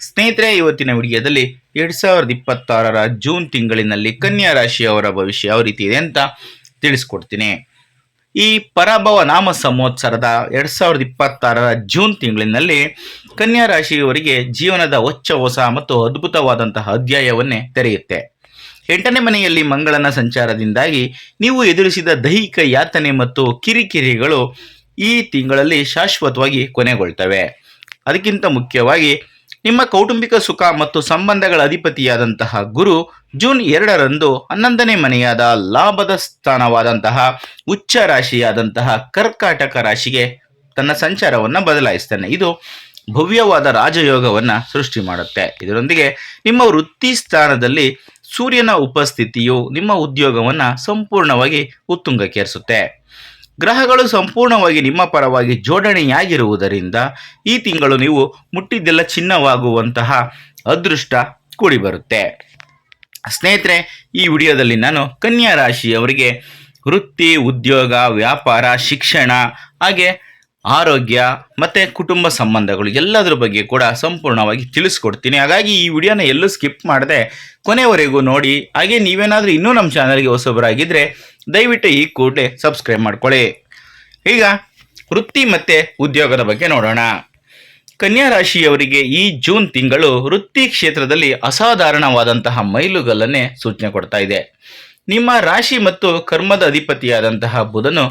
ಸ್ನೇಹಿತರೆ, ಇವತ್ತಿನ ವಿಡಿಯೋದಲ್ಲಿ 2026ರ ಜೂನ್ ತಿಂಗಳಿನಲ್ಲಿ ಕನ್ಯಾ ರಾಶಿಯವರ ಭವಿಷ್ಯ ಯಾವ ರೀತಿ ಇದೆ ಅಂತ ತಿಳಿಸ್ಕೊಡ್ತೀನಿ. ಈ ಪರಾಭವ ನಾಮ ಸಂವತ್ಸರದ 2026ರ ಜೂನ್ ತಿಂಗಳಿನಲ್ಲಿ ಕನ್ಯಾ ರಾಶಿಯವರಿಗೆ ಜೀವನದ ಹೊಸ ಮತ್ತು ಅದ್ಭುತವಾದಂತಹ ಅಧ್ಯಾಯವನ್ನೇ ತೆರೆಯುತ್ತೆ. 8ನೇ ಮನೆಯಲ್ಲಿ ಮಂಗಳನ ಸಂಚಾರದಿಂದಾಗಿ ನೀವು ಎದುರಿಸಿದ ದೈಹಿಕ ಯಾತನೆ ಮತ್ತು ಕಿರಿಕಿರಿಗಳು ಈ ತಿಂಗಳಲ್ಲಿ ಶಾಶ್ವತವಾಗಿ ಕೊನೆಗೊಳ್ತವೆ. ಅದಕ್ಕಿಂತ ಮುಖ್ಯವಾಗಿ ನಿಮ್ಮ ಕೌಟುಂಬಿಕ ಸುಖ ಮತ್ತು ಸಂಬಂಧಗಳ ಅಧಿಪತಿಯಾದಂತಹ ಗುರು ಜೂನ್ 2ರಂದು 11ನೇ ಮನೆಯಾದ ಲಾಭದ ಸ್ಥಾನವಾದಂತಹ ಉಚ್ಚ ರಾಶಿಯಾದಂತಹ ಕರ್ಕಾಟಕ ರಾಶಿಗೆ ತನ್ನ ಸಂಚಾರವನ್ನು ಬದಲಾಯಿಸ್ತಾನೆ. ಇದು ಭವ್ಯವಾದ ರಾಜಯೋಗವನ್ನು ಸೃಷ್ಟಿ ಮಾಡುತ್ತೆ. ಇದರೊಂದಿಗೆ ನಿಮ್ಮ ವೃತ್ತಿ ಸ್ಥಾನದಲ್ಲಿ ಸೂರ್ಯನ ಉಪಸ್ಥಿತಿಯು ನಿಮ್ಮ ಉದ್ಯೋಗವನ್ನು ಸಂಪೂರ್ಣವಾಗಿ ಉತ್ತುಂಗಕ್ಕೇರಿಸುತ್ತೆ. ಗ್ರಹಗಳು ಸಂಪೂರ್ಣವಾಗಿ ನಿಮ್ಮ ಪರವಾಗಿ ಜೋಡಣೆಯಾಗಿರುವುದರಿಂದ ಈ ತಿಂಗಳು ನೀವು ಮುಟ್ಟಿದ್ದೆಲ್ಲ ಚಿನ್ನವಾಗುವಂತಹ ಅದೃಷ್ಟ ಕೂಡಿ ಬರುತ್ತೆ. ಸ್ನೇಹಿತರೆ, ಈ ವಿಡಿಯೋದಲ್ಲಿ ನಾನು ಕನ್ಯಾ ರಾಶಿಯವರಿಗೆ ವೃತ್ತಿ, ಉದ್ಯೋಗ, ವ್ಯಾಪಾರ, ಶಿಕ್ಷಣ, ಹಾಗೆ ಆರೋಗ್ಯ ಮತ್ತು ಕುಟುಂಬ ಸಂಬಂಧಗಳು ಎಲ್ಲದರ ಬಗ್ಗೆ ಕೂಡ ಸಂಪೂರ್ಣವಾಗಿ ತಿಳಿಸ್ಕೊಡ್ತೀನಿ. ಹಾಗಾಗಿ ಈ ವಿಡಿಯೋನ ಎಲ್ಲೂ ಸ್ಕಿಪ್ ಮಾಡದೆ ಕೊನೆವರೆಗೂ ನೋಡಿ. ಹಾಗೆ ನೀವೇನಾದರೂ ಇನ್ನೂ ನಮ್ಮ ಚಾನಲ್ಗೆ ಹೊಸಬರಾಗಿದ್ದರೆ ದಯವಿಟ್ಟು ಈ ಕೂಡಲೇ ಸಬ್ಸ್ಕ್ರೈಬ್ ಮಾಡ್ಕೊಳ್ಳಿ. ಈಗ ವೃತ್ತಿ ಮತ್ತು ಉದ್ಯೋಗದ ಬಗ್ಗೆ ನೋಡೋಣ. ಕನ್ಯಾ ರಾಶಿಯವರಿಗೆ ಈ ಜೂನ್ ತಿಂಗಳು ವೃತ್ತಿ ಕ್ಷೇತ್ರದಲ್ಲಿ ಅಸಾಧಾರಣವಾದಂತಹ ಮೈಲುಗಲ್ಲನ್ನೇ ಸೂಚನೆ ಕೊಡ್ತಾ ಇದೆ. ನಿಮ್ಮ ರಾಶಿ ಮತ್ತು ಕರ್ಮದ ಅಧಿಪತಿಯಾದಂತಹ ಬುಧನು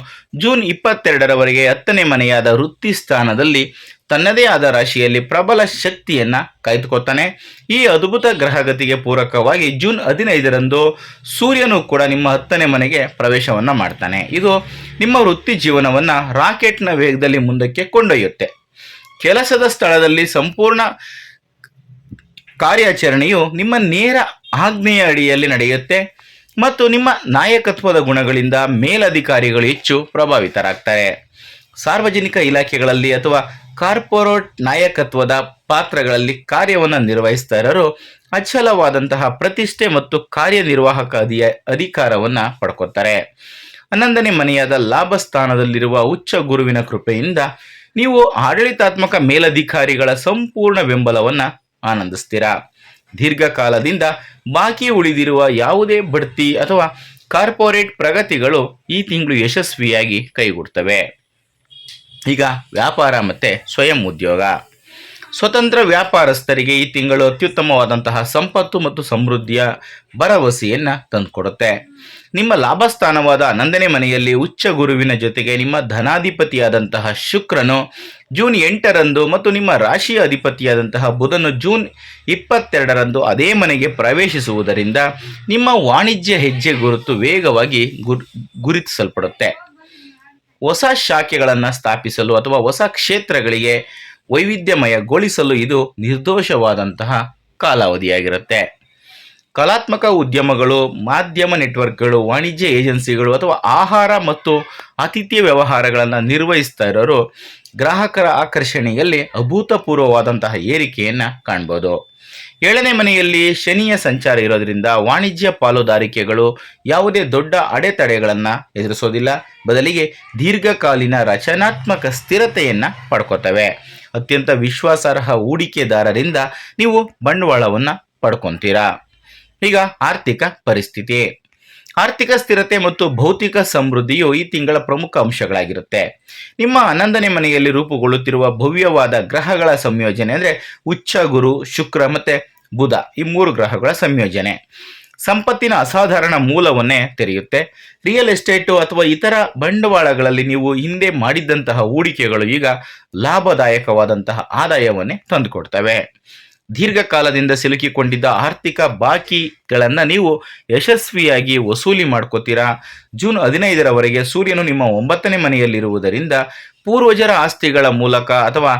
ಜೂನ್ 22ರವರೆಗೆ 10ನೇ ಮನೆಯಾದ ವೃತ್ತಿ ಸ್ಥಾನದಲ್ಲಿ ತನ್ನದೇ ಆದ ರಾಶಿಯಲ್ಲಿ ಪ್ರಬಲ ಶಕ್ತಿಯನ್ನು ಕಾಯ್ದುಕೊತಾನೆ. ಈ ಅದ್ಭುತ ಗ್ರಹಗತಿಗೆ ಪೂರಕವಾಗಿ ಜೂನ್ 15ರಂದು ಸೂರ್ಯನು ಕೂಡ ನಿಮ್ಮ 10ನೇ ಮನೆಗೆ ಪ್ರವೇಶವನ್ನು ಮಾಡ್ತಾನೆ. ಇದು ನಿಮ್ಮ ವೃತ್ತಿ ಜೀವನವನ್ನು ರಾಕೆಟ್ನ ವೇಗದಲ್ಲಿ ಮುಂದಕ್ಕೆ ಕೊಂಡೊಯ್ಯುತ್ತೆ. ಕೆಲಸದ ಸ್ಥಳದಲ್ಲಿ ಸಂಪೂರ್ಣ ಕಾರ್ಯಾಚರಣೆಯು ನಿಮ್ಮ ನೇರ ಆಜ್ಞೆಯ ಅಡಿಯಲ್ಲಿ ನಡೆಯುತ್ತೆ ಮತ್ತು ನಿಮ್ಮ ನಾಯಕತ್ವದ ಗುಣಗಳಿಂದ ಮೇಲಧಿಕಾರಿಗಳು ಹೆಚ್ಚು ಪ್ರಭಾವಿತರಾಗ್ತಾರೆ. ಸಾರ್ವಜನಿಕ ಇಲಾಖೆಗಳಲ್ಲಿ ಅಥವಾ ಕಾರ್ಪೊರೇಟ್ ನಾಯಕತ್ವದ ಪಾತ್ರಗಳಲ್ಲಿ ಕಾರ್ಯವನ್ನು ನಿರ್ವಹಿಸ್ತಾ ಇರೋರು ಅಚಲವಾದಂತಹ ಪ್ರತಿಷ್ಠೆ ಮತ್ತು ಕಾರ್ಯನಿರ್ವಾಹಕ ಅಧಿಕಾರವನ್ನು ಪಡ್ಕೊತಾರೆ. 11ನೇ ಮನೆಯಾದ ಲಾಭ ಸ್ಥಾನದಲ್ಲಿರುವ ಉಚ್ಚ ಗುರುವಿನ ಕೃಪೆಯಿಂದ ನೀವು ಆಡಳಿತಾತ್ಮಕ ಮೇಲಧಿಕಾರಿಗಳ ಸಂಪೂರ್ಣ ಬೆಂಬಲವನ್ನು ಆನಂದಿಸ್ತೀರಾ. ದೀರ್ಘಕಾಲದಿಂದ ಬಾಕಿ ಉಳಿದಿರುವ ಯಾವುದೇ ಬಡ್ತಿ ಅಥವಾ ಕಾರ್ಪೊರೇಟ್ ಪ್ರಗತಿಗಳು ಈ ತಿಂಗಳು ಯಶಸ್ವಿಯಾಗಿ ಕೈಗೂಡ್ತವೆ. ಈಗ ವ್ಯಾಪಾರ ಮತ್ತು ಸ್ವಯಂ ಉದ್ಯೋಗ. ಸ್ವತಂತ್ರ ವ್ಯಾಪಾರಸ್ಥರಿಗೆ ಈ ತಿಂಗಳು ಅತ್ಯುತ್ತಮವಾದಂತಹ ಸಂಪತ್ತು ಮತ್ತು ಸಮೃದ್ಧಿಯ ಭರವಸೆಯನ್ನು ತಂದುಕೊಡುತ್ತೆ. ನಿಮ್ಮ ಲಾಭಸ್ಥಾನವಾದ 11ನೇ ಮನೆಯಲ್ಲಿ ಉಚ್ಚ ಗುರುವಿನ ಜೊತೆಗೆ ನಿಮ್ಮ ಧನಾಧಿಪತಿಯಾದಂತಹ ಶುಕ್ರನು ಜೂನ್ 8ರಂದು ಮತ್ತು ನಿಮ್ಮ ರಾಶಿಯ ಅಧಿಪತಿಯಾದಂತಹ ಬುಧನು ಜೂನ್ 22ರಂದು ಅದೇ ಮನೆಗೆ ಪ್ರವೇಶಿಸುವುದರಿಂದ ನಿಮ್ಮ ವಾಣಿಜ್ಯ ಹೆಜ್ಜೆ ಗುರುತು ವೇಗವಾಗಿ ಗುರುತಿಸಲ್ಪಡುತ್ತೆ. ಹೊಸ ಶಾಖೆಗಳನ್ನು ಸ್ಥಾಪಿಸಲು ಅಥವಾ ಹೊಸ ಕ್ಷೇತ್ರಗಳಿಗೆ ವೈವಿಧ್ಯಮಯಗೊಳಿಸಲು ಇದು ನಿರ್ದೋಷವಾದಂತಹ ಕಾಲಾವಧಿಯಾಗಿರುತ್ತೆ. ಕಲಾತ್ಮಕ ಉದ್ಯಮಗಳು, ಮಾಧ್ಯಮ ನೆಟ್ವರ್ಕ್ಗಳು, ವಾಣಿಜ್ಯ ಏಜೆನ್ಸಿಗಳು ಅಥವಾ ಆಹಾರ ಮತ್ತು ಆತಿಥ್ಯ ವ್ಯವಹಾರಗಳನ್ನು ನಿರ್ವಹಿಸ್ತಾ ಇರೋರು ಗ್ರಾಹಕರ ಆಕರ್ಷಣೆಯಲ್ಲಿ ಅಭೂತಪೂರ್ವವಾದಂತಹ ಏರಿಕೆಯನ್ನು ಕಾಣ್ಬೋದು. 7ನೇ ಮನೆಯಲ್ಲಿ ಶನಿಯ ಸಂಚಾರ ಇರೋದ್ರಿಂದ ವಾಣಿಜ್ಯ ಪಾಲುದಾರಿಕೆಗಳು ಯಾವುದೇ ದೊಡ್ಡ ಅಡೆತಡೆಗಳನ್ನು ಎದುರಿಸೋದಿಲ್ಲ, ಬದಲಿಗೆ ದೀರ್ಘಕಾಲೀನ ರಚನಾತ್ಮಕ ಸ್ಥಿರತೆಯನ್ನು ಪಡ್ಕೋತವೆ. ಅತ್ಯಂತ ವಿಶ್ವಾಸಾರ್ಹ ಹೂಡಿಕೆದಾರರಿಂದ ನೀವು ಬಂಡವಾಳವನ್ನು ಪಡ್ಕೊತೀರಾ. ಈಗ ಆರ್ಥಿಕ ಪರಿಸ್ಥಿತಿ. ಆರ್ಥಿಕ ಸ್ಥಿರತೆ ಮತ್ತು ಭೌತಿಕ ಸಮೃದ್ಧಿಯು ಈ ತಿಂಗಳ ಪ್ರಮುಖ ಅಂಶಗಳಾಗಿರುತ್ತೆ. ನಿಮ್ಮ 11ನೇ ಮನೆಯಲ್ಲಿ ರೂಪುಗೊಳ್ಳುತ್ತಿರುವ ಭವ್ಯವಾದ ಗ್ರಹಗಳ ಸಂಯೋಜನೆ ಅಂದರೆ ಉಚ್ಚ ಗುರು, ಶುಕ್ರ ಮತ್ತು ಬುಧ, ಈ 3 ಗ್ರಹಗಳ ಸಂಯೋಜನೆ ಸಂಪತ್ತಿನ ಅಸಾಧಾರಣ ಮೂಲವನ್ನೇ ತೆರೆಯುತ್ತೆ. ರಿಯಲ್ ಎಸ್ಟೇಟು ಅಥವಾ ಇತರ ಬಂಡವಾಳಗಳಲ್ಲಿ ನೀವು ಹಿಂದೆ ಮಾಡಿದ್ದಂತಹ ಹೂಡಿಕೆಗಳು ಈಗ ಲಾಭದಾಯಕವಾದಂತಹ ಆದಾಯವನ್ನೇ ತಂದುಕೊಡ್ತವೆ. ದೀರ್ಘಕಾಲದಿಂದ ಸಿಲುಕಿಕೊಂಡಿದ್ದ ಆರ್ಥಿಕ ಬಾಕಿಗಳನ್ನು ನೀವು ಯಶಸ್ವಿಯಾಗಿ ವಸೂಲಿ ಮಾಡ್ಕೋತೀರಾ. ಜೂನ್ 15ರವರೆಗೆ ಸೂರ್ಯನು ನಿಮ್ಮ 9ನೇ ಮನೆಯಲ್ಲಿರುವುದರಿಂದ ಪೂರ್ವಜರ ಆಸ್ತಿಗಳ ಮೂಲಕ ಅಥವಾ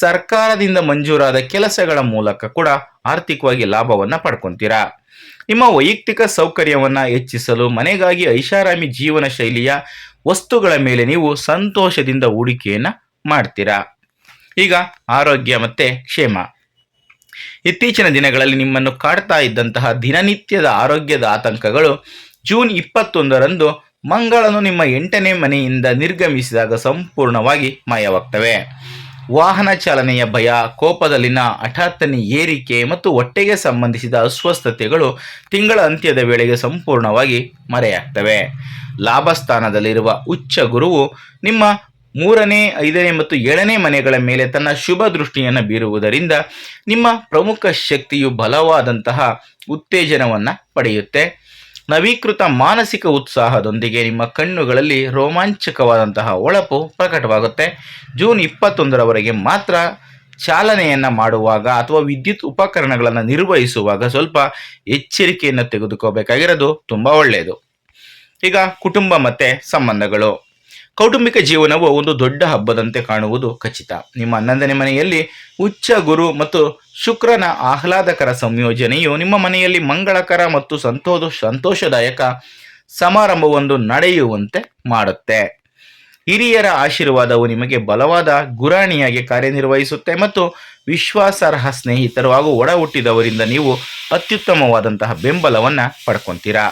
ಸರ್ಕಾರದಿಂದ ಮಂಜೂರಾದ ಕೆಲಸಗಳ ಮೂಲಕ ಕೂಡ ಆರ್ಥಿಕವಾಗಿ ಲಾಭವನ್ನು ಪಡ್ಕೊತೀರಾ. ನಿಮ್ಮ ವೈಯಕ್ತಿಕ ಸೌಕರ್ಯವನ್ನು ಹೆಚ್ಚಿಸಲು ಮನೆಗಾಗಿ ಐಷಾರಾಮಿ ಜೀವನ ಶೈಲಿಯ ವಸ್ತುಗಳ ಮೇಲೆ ನೀವು ಸಂತೋಷದಿಂದ ಹೂಡಿಕೆಯನ್ನು ಮಾಡ್ತೀರಾ. ಈಗ ಆರೋಗ್ಯ ಮತ್ತು ಕ್ಷೇಮ. ಇತ್ತೀಚಿನ ದಿನಗಳಲ್ಲಿ ನಿಮ್ಮನ್ನು ಕಾಡ್ತಾ ಇದ್ದಂತಹ ದಿನನಿತ್ಯದ ಆರೋಗ್ಯದ ಆತಂಕಗಳು ಜೂನ್ 21ರಂದು ಮಂಗಳನು ನಿಮ್ಮ 8ನೇ ಮನೆಯಿಂದ ನಿರ್ಗಮಿಸಿದಾಗ ಸಂಪೂರ್ಣವಾಗಿ ಮಾಯವಾಗ್ತವೆ. ವಾಹನ ಚಾಲನೆಯ ಭಯ, ಕೋಪದಲ್ಲಿನ ಹಠಾತ್ತನೆ ಏರಿಕೆ ಮತ್ತು ಹೊಟ್ಟೆಗೆ ಸಂಬಂಧಿಸಿದ ಅಸ್ವಸ್ಥತೆಗಳು ತಿಂಗಳ ಅಂತ್ಯದ ವೇಳೆಗೆ ಸಂಪೂರ್ಣವಾಗಿ ಮರೆಯಾಗ್ತವೆ. ಲಾಭಸ್ಥಾನದಲ್ಲಿರುವ ಉಚ್ಚ ಗುರುವು ನಿಮ್ಮ 3ನೇ, 5ನೇ ಮತ್ತು 7ನೇ ಮನೆಗಳ ಮೇಲೆ ತನ್ನ ಶುಭ ದೃಷ್ಟಿಯನ್ನು ಬೀರುವುದರಿಂದ ನಿಮ್ಮ ಪ್ರಮುಖ ಶಕ್ತಿಯು ಬಲವಾದಂತಹ ಉತ್ತೇಜನವನ್ನು ಪಡೆಯುತ್ತೆ. ನವೀಕೃತ ಮಾನಸಿಕ ಉತ್ಸಾಹದೊಂದಿಗೆ ನಿಮ್ಮ ಕಣ್ಣುಗಳಲ್ಲಿ ರೋಮಾಂಚಕವಾದಂತಹ ಹೊಳಪು ಪ್ರಕಟವಾಗುತ್ತೆ. ಜೂನ್ 21ರವರೆಗೆ ಮಾತ್ರ ಚಾಲನೆಯನ್ನು ಮಾಡುವಾಗ ಅಥವಾ ವಿದ್ಯುತ್ ಉಪಕರಣಗಳನ್ನು ನಿರ್ವಹಿಸುವಾಗ ಸ್ವಲ್ಪ ಎಚ್ಚರಿಕೆಯನ್ನು ತೆಗೆದುಕೋಬೇಕಾಗಿರೋದು ತುಂಬ ಒಳ್ಳೆಯದು. ಈಗ ಕುಟುಂಬ ಮತ್ತು ಸಂಬಂಧಗಳು. ಕೌಟುಂಬಿಕ ಜೀವನವು ಒಂದು ದೊಡ್ಡ ಹಬ್ಬದಂತೆ ಕಾಣುವುದು ಖಚಿತ. ನಿಮ್ಮ 11ನೇ ಮನೆಯಲ್ಲಿ ಉಚ್ಚ ಗುರು ಮತ್ತು ಶುಕ್ರನ ಆಹ್ಲಾದಕರ ಸಂಯೋಜನೆಯು ನಿಮ್ಮ ಮನೆಯಲ್ಲಿ ಮಂಗಳಕರ ಮತ್ತು ಸಂತೋಷದಾಯಕ ಸಮಾರಂಭವೊಂದು ನಡೆಯುವಂತೆ ಮಾಡುತ್ತೆ. ಹಿರಿಯರ ಆಶೀರ್ವಾದವು ನಿಮಗೆ ಬಲವಾದ ಗುರಾಣಿಯಾಗಿ ಕಾರ್ಯನಿರ್ವಹಿಸುತ್ತೆ ಮತ್ತು ವಿಶ್ವಾಸಾರ್ಹ ಸ್ನೇಹಿತರು ಹಾಗೂ ಒಡ ಹುಟ್ಟಿದವರಿಂದ ನೀವು ಅತ್ಯುತ್ತಮವಾದಂತಹ ಬೆಂಬಲವನ್ನು ಪಡ್ಕೊತೀರಾ.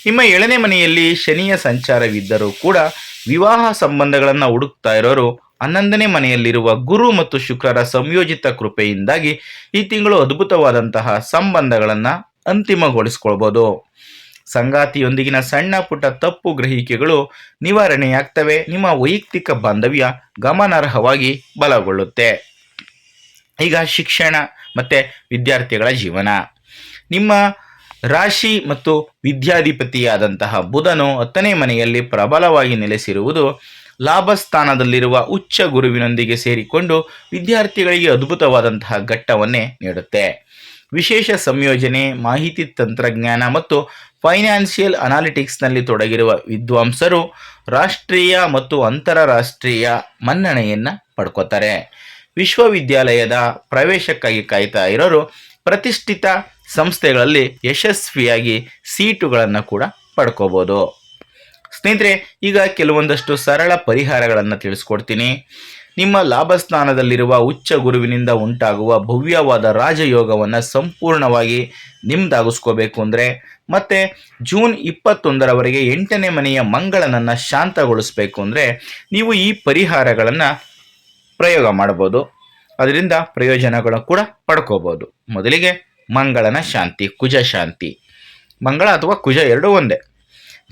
ನಿಮ್ಮ 7ನೇ ಮನೆಯಲ್ಲಿ ಶನಿಯ ಸಂಚಾರವಿದ್ದರೂ ಕೂಡ ವಿವಾಹ ಸಂಬಂಧಗಳನ್ನು ಹುಡುಕ್ತಾ ಇರೋರು 11ನೇ ಮನೆಯಲ್ಲಿರುವ ಗುರು ಮತ್ತು ಶುಕ್ರರ ಸಂಯೋಜಿತ ಕೃಪೆಯಿಂದಾಗಿ ಈ ತಿಂಗಳು ಅದ್ಭುತವಾದಂತಹ ಸಂಬಂಧಗಳನ್ನು ಅಂತಿಮಗೊಳಿಸ್ಕೊಳ್ಬೋದು. ಸಂಗಾತಿಯೊಂದಿಗಿನ ಸಣ್ಣ ಪುಟ್ಟ ತಪ್ಪು ಗ್ರಹಿಕೆಗಳು ನಿವಾರಣೆಯಾಗ್ತವೆ. ನಿಮ್ಮ ವೈಯಕ್ತಿಕ ಬಾಂಧವ್ಯ ಗಮನಾರ್ಹವಾಗಿ ಬಲಗೊಳ್ಳುತ್ತೆ. ಈಗ ಶಿಕ್ಷಣ ಮತ್ತು ವಿದ್ಯಾರ್ಥಿಗಳ ಜೀವನ. ನಿಮ್ಮ ರಾಶಿ ಮತ್ತು ವಿದ್ಯಾಧಿಪತಿಯಾದಂತಹ ಬುಧನು 10ನೇ ಮನೆಯಲ್ಲಿ ಪ್ರಬಲವಾಗಿ ನೆಲೆಸಿರುವುದು ಲಾಭಸ್ಥಾನದಲ್ಲಿರುವ ಉಚ್ಚ ಗುರುವಿನೊಂದಿಗೆ ಸೇರಿಕೊಂಡು ವಿದ್ಯಾರ್ಥಿಗಳಿಗೆ ಅದ್ಭುತವಾದಂತಹ ಘಟ್ಟವನ್ನೇ ನೀಡುತ್ತೆ. ವಿಶೇಷ ಸಂಯೋಜನೆ, ಮಾಹಿತಿ ತಂತ್ರಜ್ಞಾನ ಮತ್ತು ಫೈನಾನ್ಷಿಯಲ್ ಅನಾಲಿಟಿಕ್ಸ್ನಲ್ಲಿ ತೊಡಗಿರುವ ವಿದ್ವಾಂಸರು ರಾಷ್ಟ್ರೀಯ ಮತ್ತು ಅಂತಾರಾಷ್ಟ್ರೀಯ ಮನ್ನಣೆಯನ್ನು ಪಡ್ಕೋತಾರೆ. ವಿಶ್ವವಿದ್ಯಾಲಯದ ಪ್ರವೇಶಕ್ಕಾಗಿ ಕಾಯ್ತಾ ಇರೋರು ಪ್ರತಿಷ್ಠಿತ ಸಂಸ್ಥೆಗಳಲ್ಲಿ ಯಶಸ್ವಿಯಾಗಿ ಸೀಟುಗಳನ್ನು ಕೂಡ ಪಡ್ಕೋಬೋದು. ಸ್ನೇಹಿತರೆ, ಈಗ ಕೆಲವೊಂದಷ್ಟು ಸರಳ ಪರಿಹಾರಗಳನ್ನು ತಿಳಿಸ್ಕೊಡ್ತೀನಿ. ನಿಮ್ಮ ಲಾಭಸ್ಥಾನದಲ್ಲಿರುವ ಉಚ್ಚ ಗುರುವಿನಿಂದ ಉಂಟಾಗುವ ಭವ್ಯವಾದ ರಾಜಯೋಗವನ್ನು ಸಂಪೂರ್ಣವಾಗಿ ನಿಮ್ದಾಗಿಸ್ಕೋಬೇಕು ಅಂದರೆ ಮತ್ತು ಜೂನ್ 21ರವರೆಗೆ 8ನೇ ಮನೆಯ ಮಂಗಳನನ್ನು ಶಾಂತಗೊಳಿಸಬೇಕು ಅಂದರೆ ನೀವು ಈ ಪರಿಹಾರಗಳನ್ನು ಪ್ರಯೋಗ ಮಾಡ್ಬೋದು. ಅದರಿಂದ ಪ್ರಯೋಜನಗಳು ಕೂಡ ಪಡ್ಕೋಬೋದು. ಮೊದಲಿಗೆ ಮಂಗಳನ ಶಾಂತಿ, ಕುಜ ಶಾಂತಿ. ಮಂಗಳ ಅಥವಾ ಕುಜ ಎರಡೂ ಒಂದೇ.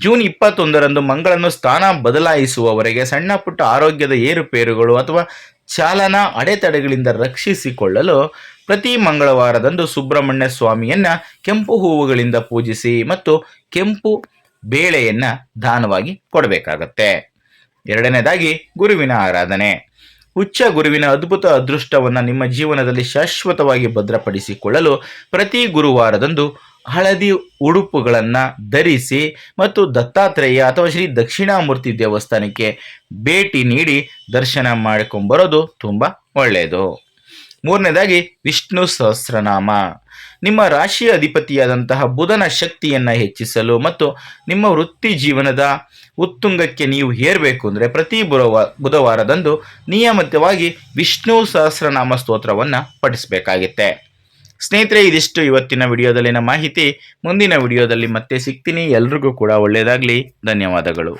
ಜೂನ್ 21ರಂದು ಮಂಗಳನು ಸ್ಥಾನ ಬದಲಾಯಿಸುವವರೆಗೆ ಸಣ್ಣ ಪುಟ್ಟ ಆರೋಗ್ಯದ ಏರುಪೇರುಗಳು ಅಥವಾ ಚಾಲನಾ ಅಡೆತಡೆಗಳಿಂದ ರಕ್ಷಿಸಿಕೊಳ್ಳಲು ಪ್ರತಿ ಮಂಗಳವಾರದಂದು ಸುಬ್ರಹ್ಮಣ್ಯ ಸ್ವಾಮಿಯನ್ನು ಕೆಂಪು ಹೂವುಗಳಿಂದ ಪೂಜಿಸಿ ಮತ್ತು ಕೆಂಪು ಬೇಳೆಯನ್ನು ದಾನವಾಗಿ ಕೊಡಬೇಕಾಗತ್ತೆ. 2ನೇದಾಗಿ ಗುರುವಿನ ಆರಾಧನೆ. ಉಚ್ಚ ಗುರುವಿನ ಅದ್ಭುತ ಅದೃಷ್ಟವನ್ನು ನಿಮ್ಮ ಜೀವನದಲ್ಲಿ ಶಾಶ್ವತವಾಗಿ ಭದ್ರಪಡಿಸಿಕೊಳ್ಳಲು ಪ್ರತಿ ಗುರುವಾರದಂದು ಹಳದಿ ಉಡುಪುಗಳನ್ನು ಧರಿಸಿ ಮತ್ತು ದತ್ತಾತ್ರೇಯ ಅಥವಾ ಶ್ರೀ ದಕ್ಷಿಣಾಮೂರ್ತಿ ದೇವಸ್ಥಾನಕ್ಕೆ ಭೇಟಿ ನೀಡಿ ದರ್ಶನ ಮಾಡಿಕೊಂಬರೋದು ತುಂಬ ಒಳ್ಳೆಯದು. 3ನೇದಾಗಿ ವಿಷ್ಣು ಸಹಸ್ರನಾಮ. ನಿಮ್ಮ ರಾಶಿಯ ಅಧಿಪತಿಯಾದಂತಹ ಬುಧನ ಶಕ್ತಿಯನ್ನು ಹೆಚ್ಚಿಸಲು ಮತ್ತು ನಿಮ್ಮ ವೃತ್ತಿ ಜೀವನದ ಉತ್ತುಂಗಕ್ಕೆ ನೀವು ಏರಬೇಕು ಅಂದರೆ ಪ್ರತಿ ಬುಧವಾರದಂದು ನಿಯಮಿತವಾಗಿ ವಿಷ್ಣು ಸಹಸ್ರನಾಮ ಸ್ತೋತ್ರವನ್ನು ಪಠಿಸಬೇಕಾಗುತ್ತೆ. ಸ್ನೇಹಿತರೆ, ಇದಿಷ್ಟು ಇವತ್ತಿನ ವಿಡಿಯೋದಲ್ಲಿನ ಮಾಹಿತಿ. ಮುಂದಿನ ವಿಡಿಯೋದಲ್ಲಿ ಮತ್ತೆ ಸಿಗ್ತೀನಿ. ಎಲ್ರಿಗೂ ಕೂಡ ಒಳ್ಳೆಯದಾಗಲಿ. ಧನ್ಯವಾದಗಳು.